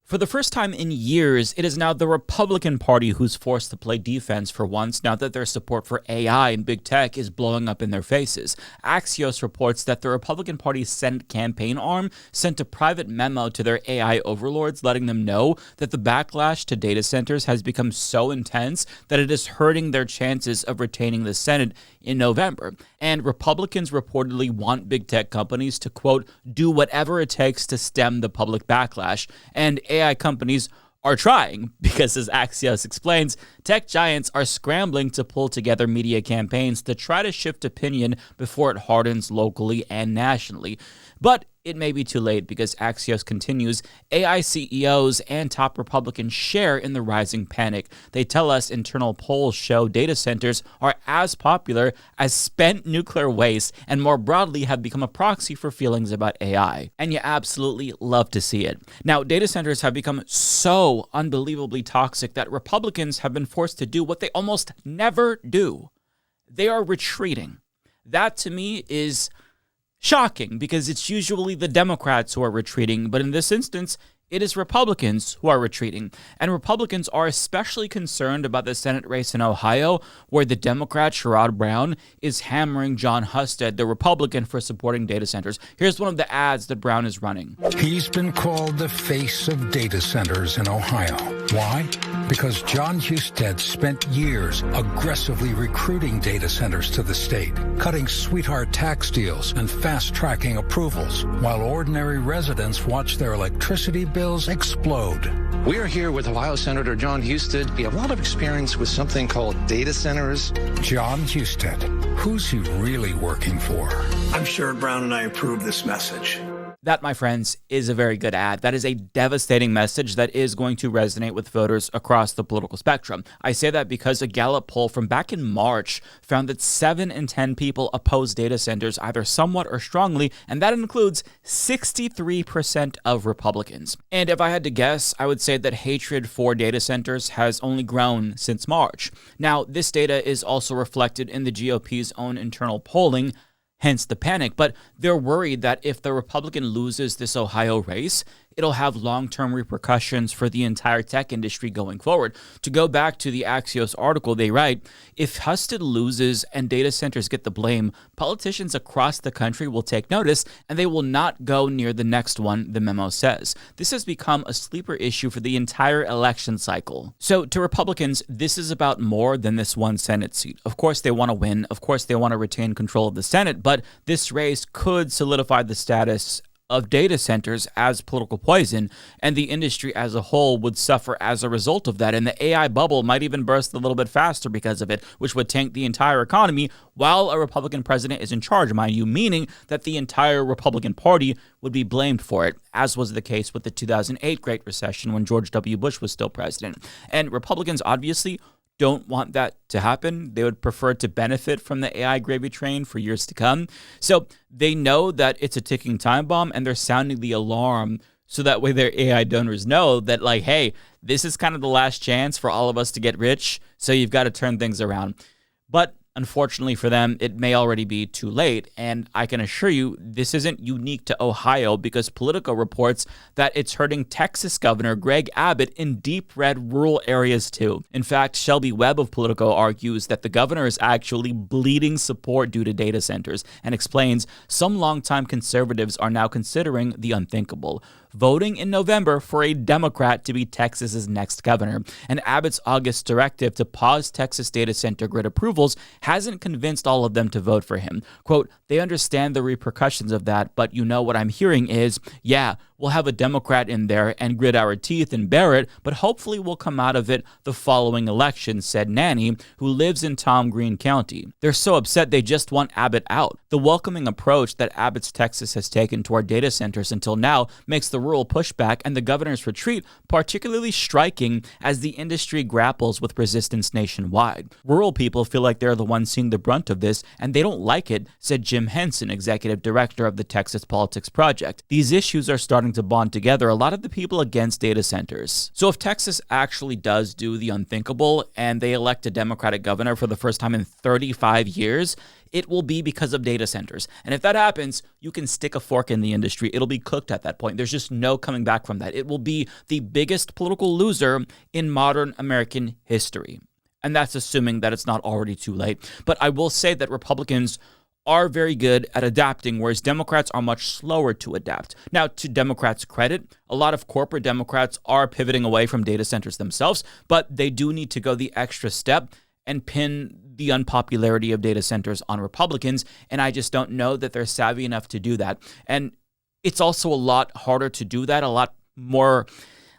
For the first time in years, it is now the Republican Party who's forced to play defense for once now that their support for AI and big tech is blowing up in their faces. Axios reports that the Republican Party's Senate campaign arm sent a private memo to their AI overlords letting them know that the backlash to data centers has become so intense that it is hurting their chances of retaining the Senate in November. And Republicans reportedly want big tech companies to, quote, do whatever it takes to stem the public backlash. And AI companies are trying because, as Axios explains, tech giants are scrambling to pull together media campaigns to try to shift opinion before it hardens locally and nationally. But it may be too late because Axios continues, AI CEOs and top Republicans share in the rising panic. They tell us internal polls show data centers are as popular as spent nuclear waste and more broadly have become a proxy for feelings about AI. And you absolutely love to see it. Now, data centers have become so unbelievably toxic that Republicans have been forced to do what they almost never do. They are retreating. That to me is shocking because it's usually the Democrats who are retreating, but in this instance, it is Republicans who are retreating. And Republicans are especially concerned about the Senate race in Ohio, where the Democrat Sherrod Brown is hammering Jon Husted, the Republican, for supporting data centers. Here's one of the ads that Brown is running. He's been called the face of data centers in Ohio. Why? Because Jon Husted spent years aggressively recruiting data centers to the state, cutting sweetheart tax deals and fast-tracking approvals, while ordinary residents watch their electricity bills explode. We are here with Ohio Senator Jon Husted. We have a lot of experience with something called data centers. Jon Husted, who's he really working for? I'm Sherrod Brown and I approve this message. That, my friends, is a very good ad. That is a devastating message that is going to resonate with voters across the political spectrum. I say that because a Gallup poll from back in March found that 7 in 10 people oppose data centers either somewhat or strongly, and that includes 63% of Republicans. And if I had to guess, I would say that hatred for data centers has only grown since March. Now, this data is also reflected in the GOP's own internal polling, hence the panic, but they're worried that if the Republican loses this Ohio race, it'll have long-term repercussions for the entire tech industry going forward. To go back to the Axios article, they write, if Husted loses and data centers get the blame, politicians across the country will take notice and they will not go near the next one, the memo says. This has become a sleeper issue for the entire election cycle. So to Republicans, this is about more than this one Senate seat. Of course, they want to win. Of course, they want to retain control of the Senate, but this race could solidify the status of data centers as political poison, and the industry as a whole would suffer as a result of that. And the AI bubble might even burst a little bit faster because of it, which would tank the entire economy while a Republican president is in charge, mind you, meaning that the entire Republican Party would be blamed for it, as was the case with the 2008 Great Recession when George W. Bush was still president. And Republicans obviously don't want that to happen. They would prefer to benefit from the AI gravy train for years to come. So they know that it's a ticking time bomb and they're sounding the alarm so that way their AI donors know that, like, hey, this is kind of the last chance for all of us to get rich, so you've got to turn things around. But unfortunately for them, it may already be too late, and I can assure you this isn't unique to Ohio because Politico reports that it's hurting Texas Governor Gregg Abbott in deep red rural areas too. In fact, Shelby Webb of Politico argues that the governor is actually bleeding support due to data centers and explains some longtime conservatives are now considering the unthinkable, voting in November for a Democrat to be Texas's next governor. And Abbott's August directive to pause Texas data center grid approvals hasn't convinced all of them to vote for him. Quote, they understand the repercussions of that, but you know what I'm hearing is, yeah, we'll have a Democrat in there and grit our teeth and bear it, but hopefully we'll come out of it the following election, said Nanny, who lives in Tom Green County. They're so upset they just want Abbott out. The welcoming approach that Abbott's Texas has taken toward data centers until now makes the rural pushback and the governor's retreat particularly striking as the industry grapples with resistance nationwide. Rural people feel like they're the ones seeing the brunt of this, and they don't like it, said Jim Henson, executive director of the Texas Politics Project. These issues are starting starting to bond together a lot of the people against data centers. So if Texas actually does do the unthinkable and they elect a Democratic governor for the first time in 35 years, it will be because of data centers. And if that happens, you can stick a fork in the industry. It'll be cooked at that point. There's just no coming back from that. It will be the biggest political loser in modern American history. And that's assuming that it's not already too late. But I will say that Republicans are very good at adapting, whereas Democrats are much slower to adapt. Now, to Democrats' credit, a lot of corporate Democrats are pivoting away from data centers themselves, but they do need to go the extra step and pin the unpopularity of data centers on Republicans, and I just don't know that they're savvy enough to do that. And it's also a lot harder to do that, a lot more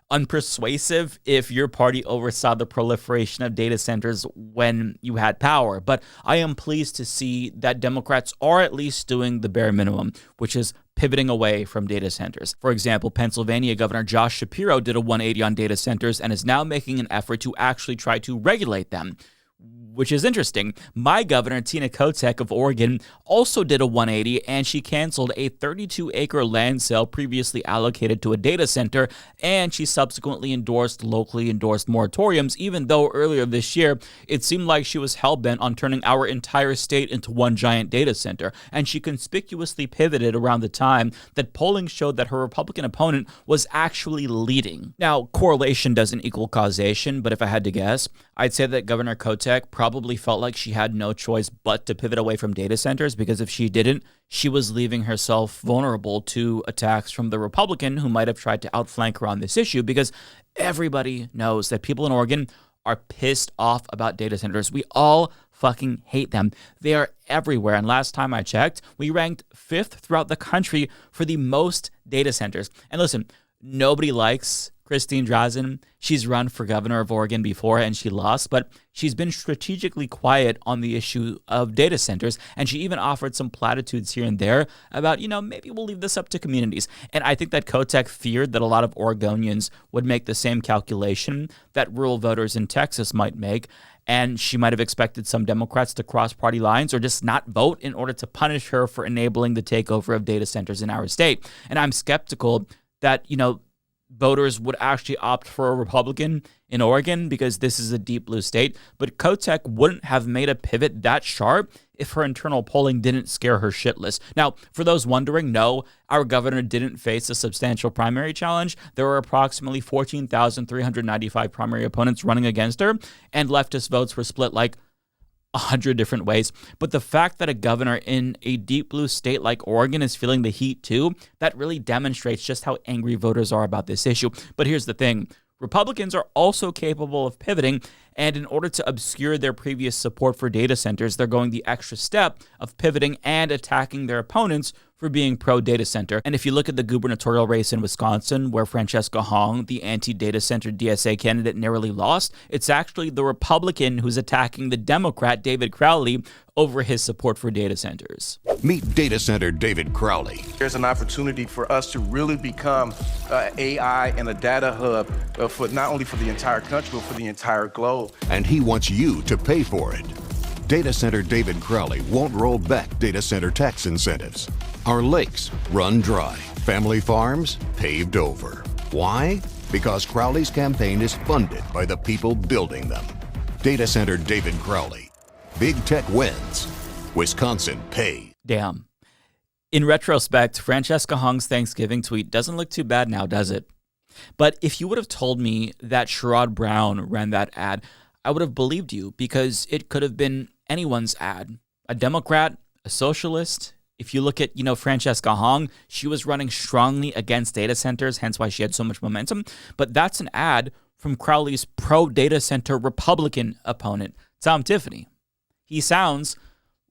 unpersuasive if your party oversaw the proliferation of data centers when you had power. But I am pleased to see that Democrats are at least doing the bare minimum, which is pivoting away from data centers. For example, Pennsylvania Governor Josh Shapiro did a 180 on data centers and is now making an effort to actually try to regulate them, which is interesting. My governor, Tina Kotek of Oregon, also did a 180, and she canceled a 32-acre land sale previously allocated to a data center, and she subsequently endorsed locally endorsed moratoriums, even though earlier this year, it seemed like she was hell-bent on turning our entire state into one giant data center, and she conspicuously pivoted around the time that polling showed that her Republican opponent was actually leading. Now, correlation doesn't equal causation, but if I had to guess, I'd say that Governor Kotek probably felt like she had no choice but to pivot away from data centers, because if she didn't, she was leaving herself vulnerable to attacks from the Republican who might have tried to outflank her on this issue, because everybody knows that people in Oregon are pissed off about data centers. We all fucking hate them. They are everywhere. And last time I checked, we ranked 5th throughout the country for the most data centers. And listen, nobody likes Christine Drazan. She's run for governor of Oregon before and she lost, but she's been strategically quiet on the issue of data centers. And she even offered some platitudes here and there about, maybe we'll leave this up to communities. And I think that Kotek feared that a lot of Oregonians would make the same calculation that rural voters in Texas might make. And she might have expected some Democrats to cross party lines or just not vote in order to punish her for enabling the takeover of data centers in our state. And I'm skeptical that, voters would actually opt for a Republican in Oregon because this is a deep blue state. But Kotek wouldn't have made a pivot that sharp if her internal polling didn't scare her shitless. Now, for those wondering, no, our governor didn't face a substantial primary challenge. There were approximately 14,395 primary opponents running against her, and leftist votes were split like 100 different ways. But the fact that a governor in a deep blue state like Oregon is feeling the heat too, that really demonstrates just how angry voters are about this issue. But here's the thing. Republicans are also capable of pivoting, and in order to obscure their previous support for data centers, they're going the extra step of pivoting and attacking their opponents for being pro-data center. And if you look at the gubernatorial race in Wisconsin, where Francesca Hong, the anti-data center DSA candidate, narrowly lost, it's actually the Republican who's attacking the Democrat, David Crowley, over his support for data centers. Meet data center David Crowley. There's an opportunity for us to really become AI and a data hub for not only for the entire country, but for the entire globe. And he wants you to pay for it. Data center David Crowley won't roll back data center tax incentives. Our lakes run dry. Family farms paved over. Why? Because Crowley's campaign is funded by the people building them. Data center David Crowley. Big tech wins. Wisconsin pays. Damn. In retrospect, Francesca Hong's Thanksgiving tweet doesn't look too bad now, does it? But if you would have told me that Sherrod Brown ran that ad, I would have believed you, because it could have been anyone's ad. A Democrat, a socialist. If you look at, Francesca Hong, she was running strongly against data centers, hence why she had so much momentum. But that's an ad from Crowley's pro-data center Republican opponent, Tom Tiffany. He sounds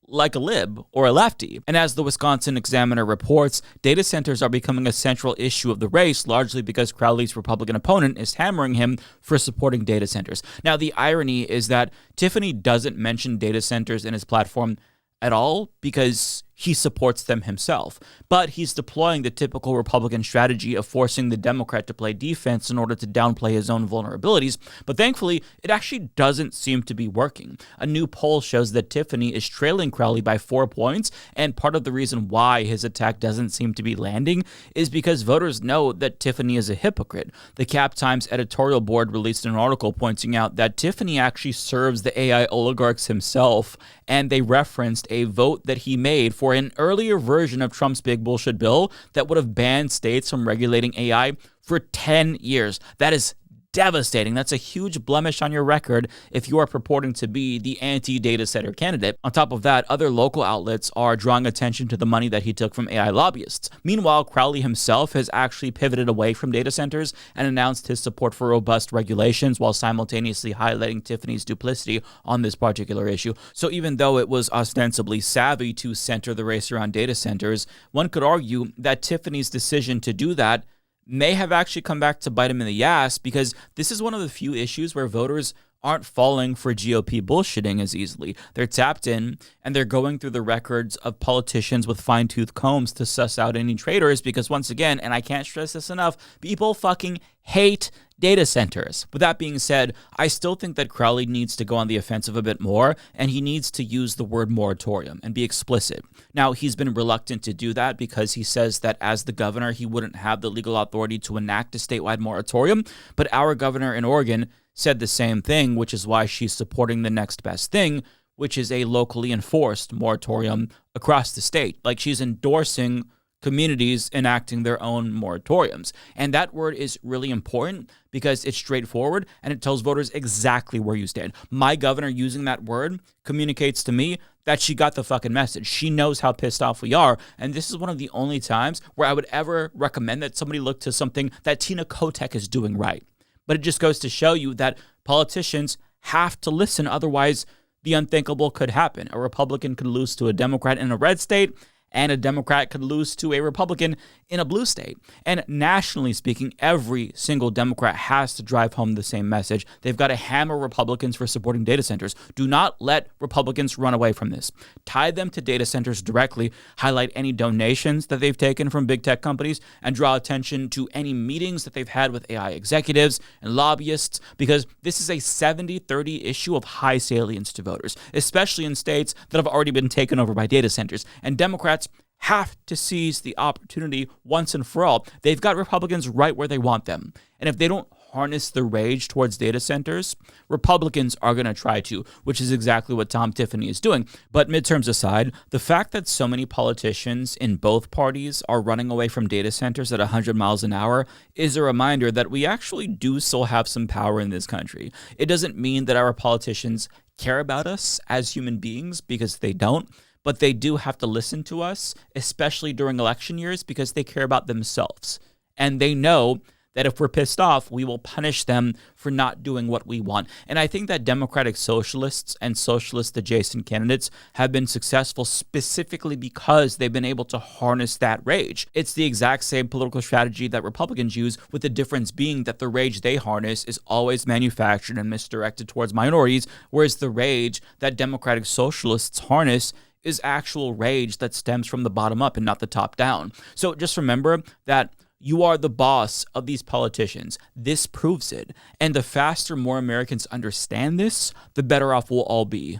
like a lib or a lefty. And as the Wisconsin Examiner reports, data centers are becoming a central issue of the race, largely because Crowley's Republican opponent is hammering him for supporting data centers. Now, the irony is that Tiffany doesn't mention data centers in his platform at all, because he supports them himself. But he's deploying the typical Republican strategy of forcing the Democrat to play defense in order to downplay his own vulnerabilities. But thankfully, it actually doesn't seem to be working. A new poll shows that Tiffany is trailing Crowley by 4 points, and part of the reason why his attack doesn't seem to be landing is because voters know that Tiffany is a hypocrite. The Cap Times editorial board released an article pointing out that Tiffany actually serves the AI oligarchs himself, and they referenced a vote that he made for an earlier version of Trump's big bullshit bill that would have banned states from regulating AI for 10 years. That is devastating. That's a huge blemish on your record if you are purporting to be the anti-data center candidate. On top of that, other local outlets are drawing attention to the money that he took from AI lobbyists. Meanwhile, Crowley himself has actually pivoted away from data centers and announced his support for robust regulations while simultaneously highlighting Tiffany's duplicity on this particular issue. So even though it was ostensibly savvy to center the race around data centers, one could argue that Tiffany's decision to do that may have actually come back to bite him in the ass, because this is one of the few issues where voters aren't falling for GOP bullshitting as easily. They're tapped in, and they're going through the records of politicians with fine-tooth combs to suss out any traitors, because once again, and I can't stress this enough, people fucking hate data centers. With that being said, I still think that Crowley needs to go on the offensive a bit more, and he needs to use the word moratorium and be explicit. Now, he's been reluctant to do that because he says that as the governor, he wouldn't have the legal authority to enact a statewide moratorium, but our governor in Oregon said the same thing, which is why she's supporting the next best thing, which is a locally enforced moratorium across the state. Like, she's endorsing communities enacting their own moratoriums. And that word is really important because it's straightforward and it tells voters exactly where you stand. My governor using that word communicates to me that she got the fucking message. She knows how pissed off we are. And this is one of the only times where I would ever recommend that somebody look to something that Tina Kotek is doing right. But it just goes to show you that politicians have to listen. Otherwise, the unthinkable could happen. A Republican could lose to a Democrat in a red state, and a Democrat could lose to a Republican in a blue state. And nationally speaking, every single Democrat has to drive home the same message. They've got to hammer Republicans for supporting data centers. Do not let Republicans run away from this. Tie them to data centers directly, highlight any donations that they've taken from big tech companies, and draw attention to any meetings that they've had with AI executives and lobbyists, because this is a 70-30 issue of high salience to voters, especially in states that have already been taken over by data centers. And Democrats have to seize the opportunity once and for all. They've got Republicans right where they want them. And if they don't harness the rage towards data centers, Republicans are going to try to, which is exactly what Tom Tiffany is doing. But midterms aside, the fact that so many politicians in both parties are running away from data centers at 100 miles an hour is a reminder that we actually do still have some power in this country. It doesn't mean that our politicians care about us as human beings, because they don't. But they do have to listen to us, especially during election years, because they care about themselves. And they know that if we're pissed off, we will punish them for not doing what we want. And I think that Democratic socialists and socialist-adjacent candidates have been successful specifically because they've been able to harness that rage. It's the exact same political strategy that Republicans use, with the difference being that the rage they harness is always manufactured and misdirected towards minorities, whereas the rage that Democratic socialists harness is actual rage that stems from the bottom up and not the top down. So just remember that you are the boss of these politicians. This proves it. And the faster more Americans understand this, the better off we'll all be.